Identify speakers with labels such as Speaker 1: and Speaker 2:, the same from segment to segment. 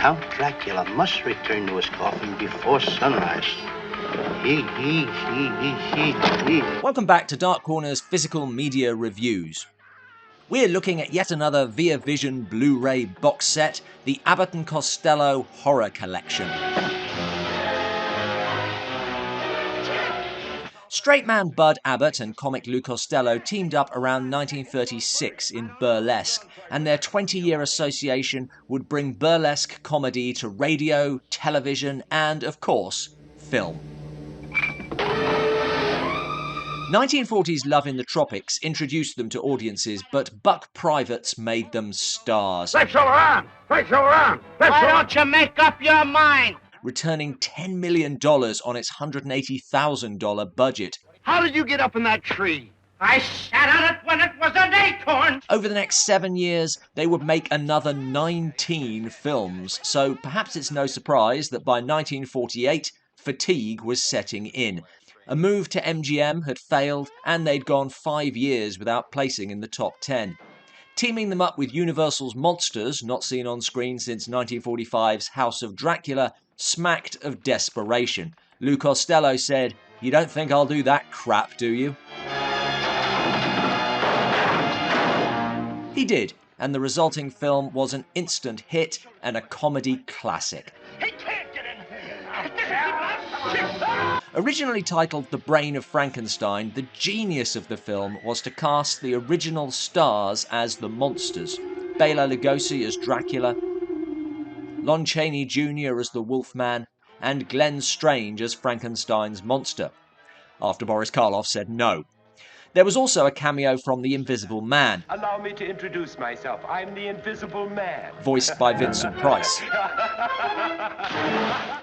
Speaker 1: Count Dracula must return to his coffin before sunrise. He.
Speaker 2: Welcome back to Dark Corner's Physical Media Reviews. We're looking at yet another ViaVision Blu-ray box set, the Abbott and Costello Horror Collection. Straight man Bud Abbott and comic Lou Costello teamed up around 1936 in burlesque, and their 20-year association would bring burlesque comedy to radio, television, and, of course, film. 1940s Love in the Tropics introduced them to audiences, but buck privates made them stars.
Speaker 3: Let's go around! Let's go around! Why don't you make up your mind?
Speaker 2: Returning $10 million on its $180,000 budget.
Speaker 3: How did you get up in that tree? I sat on it when it was an acorn!
Speaker 2: Over the next 7 years, they would make another 19 films, so perhaps it's no surprise that by 1948, fatigue was setting in. A move to MGM had failed, and they'd gone 5 years without placing in the top 10. Teaming them up with Universal's Monsters, not seen on screen since 1945's House of Dracula, smacked of desperation. Lou Costello said, "You don't think I'll do that crap, do you?" He did, and the resulting film was an instant hit and a comedy classic.
Speaker 3: He can't get in here!
Speaker 2: Originally titled The Brain of Frankenstein, the genius of the film was to cast the original stars as the monsters. Bela Lugosi as Dracula, Lon Chaney Jr. as the Wolfman, and Glenn Strange as Frankenstein's monster, after Boris Karloff said no. There was also a cameo from the Invisible Man.
Speaker 4: Allow me to introduce myself. I'm the Invisible Man.
Speaker 2: Voiced by Vincent Price,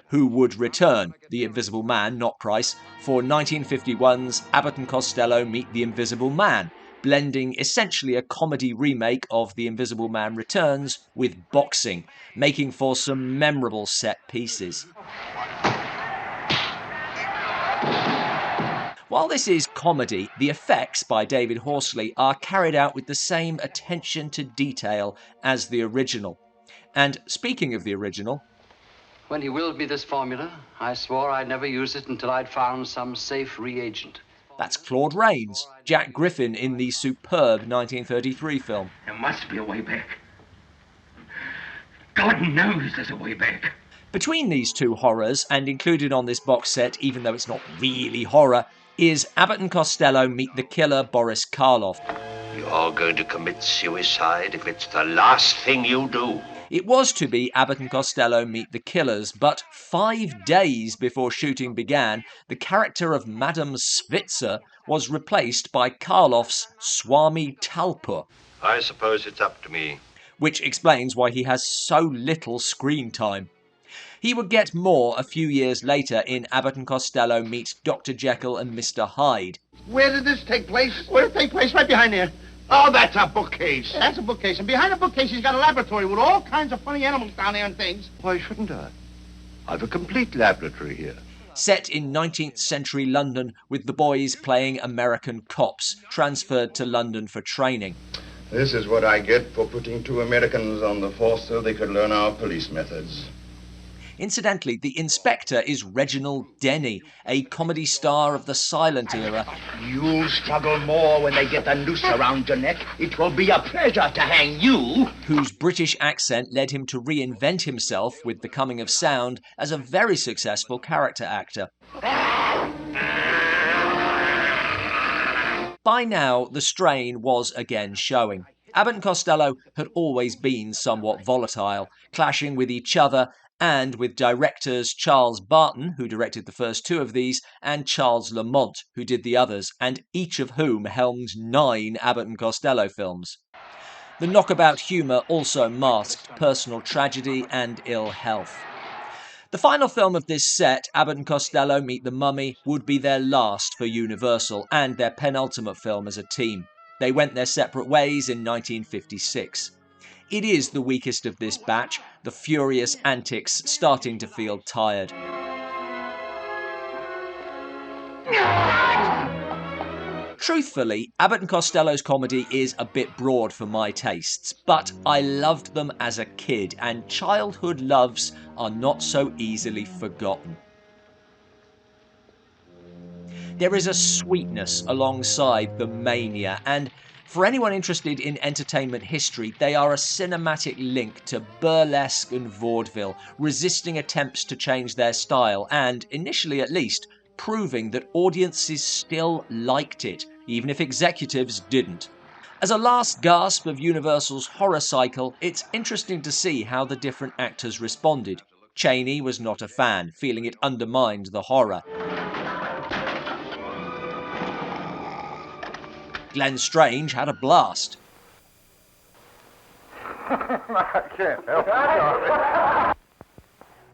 Speaker 2: who would return, the Invisible Man, not Price, for 1951's Abbott and Costello Meet the Invisible Man, blending essentially a comedy remake of The Invisible Man Returns with boxing, making for some memorable set pieces. While this is comedy, the effects by David Horsley are carried out with the same attention to detail as the original. And speaking of the original,
Speaker 5: when he willed me this formula, I swore I'd never use it until I'd found some safe reagent.
Speaker 2: that's Claude Rains, Jack Griffin in the superb 1933 film.
Speaker 3: There must be a way back. God knows there's a way back.
Speaker 2: Between these two horrors, and included on this box set, even though it's not really horror, is Abbott and Costello Meet the Killer, Boris Karloff.
Speaker 6: You're going to commit suicide if it's the last thing you do.
Speaker 2: It was to be Abbott and Costello Meet the Killers, but 5 days before shooting began, the character of Madame Switzer was replaced by Karloff's Swami Talpur.
Speaker 6: I suppose it's up to me.
Speaker 2: Which explains why he has so little screen time. He would get more a few years later in Abbott and Costello Meet Dr. Jekyll and Mr. Hyde.
Speaker 3: Where did this take place? Where did it take place? Right behind there. Oh, that's a bookcase. Yeah, that's a bookcase. And behind the bookcase, he's got a laboratory with all kinds of funny animals down there and things.
Speaker 6: Why shouldn't I? I've a complete laboratory here.
Speaker 2: Set in 19th century London with the boys playing American cops, transferred to London for training.
Speaker 7: This is what I get for putting 2 Americans on the force so they could learn our police methods.
Speaker 2: Incidentally, the inspector is Reginald Denny, a comedy star of the silent era.
Speaker 8: You'll struggle more when they get the noose around your neck. It will be a pleasure to hang you.
Speaker 2: Whose British accent led him to reinvent himself with the coming of sound as a very successful character actor. By now, the strain was again showing. Abbott and Costello had always been somewhat volatile, clashing with each other and with directors Charles Barton, who directed the first 2 of these, and Charles Lamont, who did the others, and each of whom helmed 9 Abbott and Costello films. The knockabout humour also masked personal tragedy and ill health. The final film of this set, Abbott and Costello Meet the Mummy, would be their last for Universal and their penultimate film as a team. They went their separate ways in 1956. It is the weakest of this batch, the furious antics starting to feel tired. Truthfully, Abbott and Costello's comedy is a bit broad for my tastes, but I loved them as a kid, and childhood loves are not so easily forgotten. There is a sweetness alongside the mania, and for anyone interested in entertainment history, they are a cinematic link to burlesque and vaudeville, resisting attempts to change their style and, initially at least, proving that audiences still liked it, even if executives didn't. As a last gasp of Universal's horror cycle, it's interesting to see how the different actors responded. Chaney was not a fan, feeling it undermined the horror. Glenn Strange had a blast.
Speaker 3: I can't help it.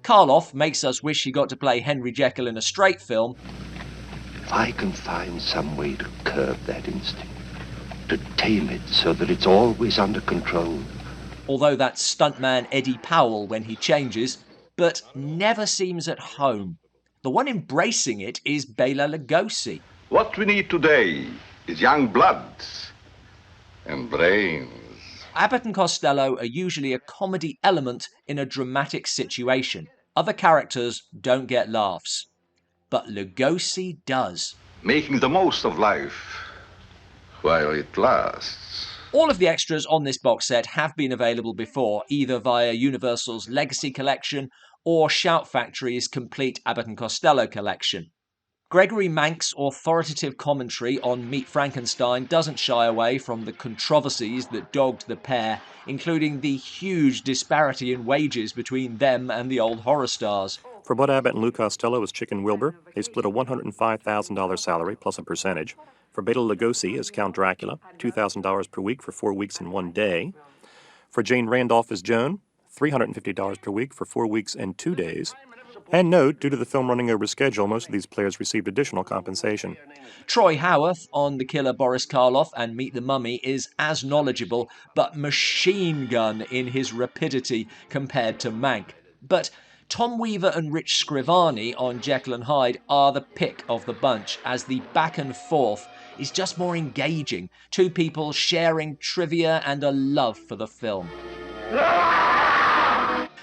Speaker 2: Karloff makes us wish he got to play Henry Jekyll in a straight film.
Speaker 6: If I can find some way to curb that instinct, to tame it so that it's always under control.
Speaker 2: Although that's stuntman Eddie Powell when he changes, but never seems at home. The one embracing it is Bela Lugosi.
Speaker 9: What we need today is young blood and brains.
Speaker 2: Abbott and Costello are usually a comedy element in a dramatic situation. Other characters don't get laughs. But Lugosi does.
Speaker 9: Making the most of life while it lasts.
Speaker 2: All of the extras on this box set have been available before, either via Universal's Legacy Collection or Shout Factory's complete Abbott and Costello collection. Gregory Manx's authoritative commentary on Meet Frankenstein doesn't shy away from the controversies that dogged the pair, including the huge disparity in wages between them and the old horror stars.
Speaker 10: For Bud Abbott and Lou Costello as Chicken Wilbur, they split a $105,000 salary plus a percentage. For Bela Lugosi as Count Dracula, $2,000 per week for 4 weeks and 1 day. For Jane Randolph as Joan, $350 per week for 4 weeks and 2 days. And note, due to the film running over schedule, most of these players received additional compensation.
Speaker 2: Troy Howarth on the killer Boris Karloff and Meet the Mummy is as knowledgeable, but machine gun in his rapidity compared to Mank. But Tom Weaver and Rich Scrivani on Jekyll and Hyde are the pick of the bunch, as the back and forth is just more engaging. Two people sharing trivia and a love for the film.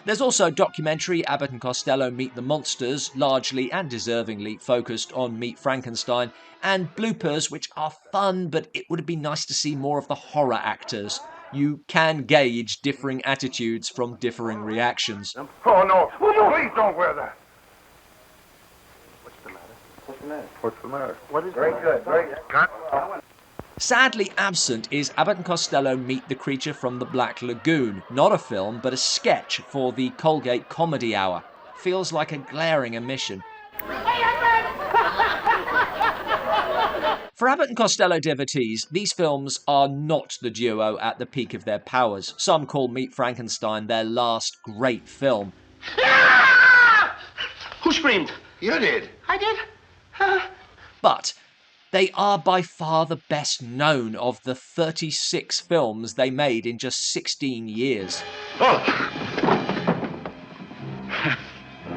Speaker 2: There's also a documentary, Abbott and Costello Meet the Monsters, largely and deservingly focused on Meet Frankenstein, and bloopers which are fun, but it would have been nice to see more of the horror actors. You can gauge differing attitudes from differing reactions.
Speaker 3: Oh, no. Oh, no, please don't wear that. What's the matter? What's the matter? What's the matter? What is very good, very good. Cut.
Speaker 2: Sadly absent is Abbott and Costello Meet the Creature from the Black Lagoon. Not a film, but a sketch for the Colgate Comedy Hour. Feels like a glaring omission. For Abbott and Costello devotees, these films are not the duo at the peak of their powers. Some call Meet Frankenstein their last great film.
Speaker 3: Who screamed?
Speaker 9: You did.
Speaker 3: I did.
Speaker 2: But they are by far the best known of the 36 films they made in just 16 years.
Speaker 9: Oh!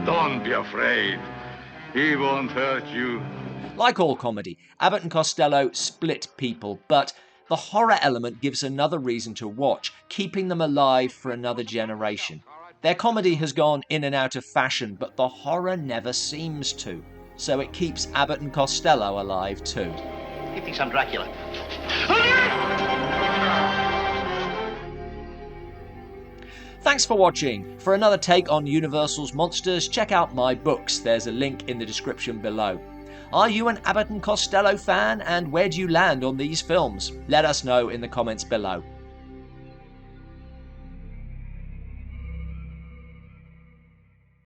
Speaker 9: Don't be afraid. He won't hurt you.
Speaker 2: Like all comedy, Abbott and Costello split people, but the horror element gives another reason to watch, keeping them alive for another generation. Their comedy has gone in and out of fashion, but the horror never seems to. So it keeps Abbott and Costello alive too.
Speaker 1: He thinks I'm Dracula.
Speaker 2: Thanks for watching. For another take on Universal's monsters, check out my books. There's a link in the description below. Are you an Abbott and Costello fan, and where do you land on these films? Let us know in the comments below.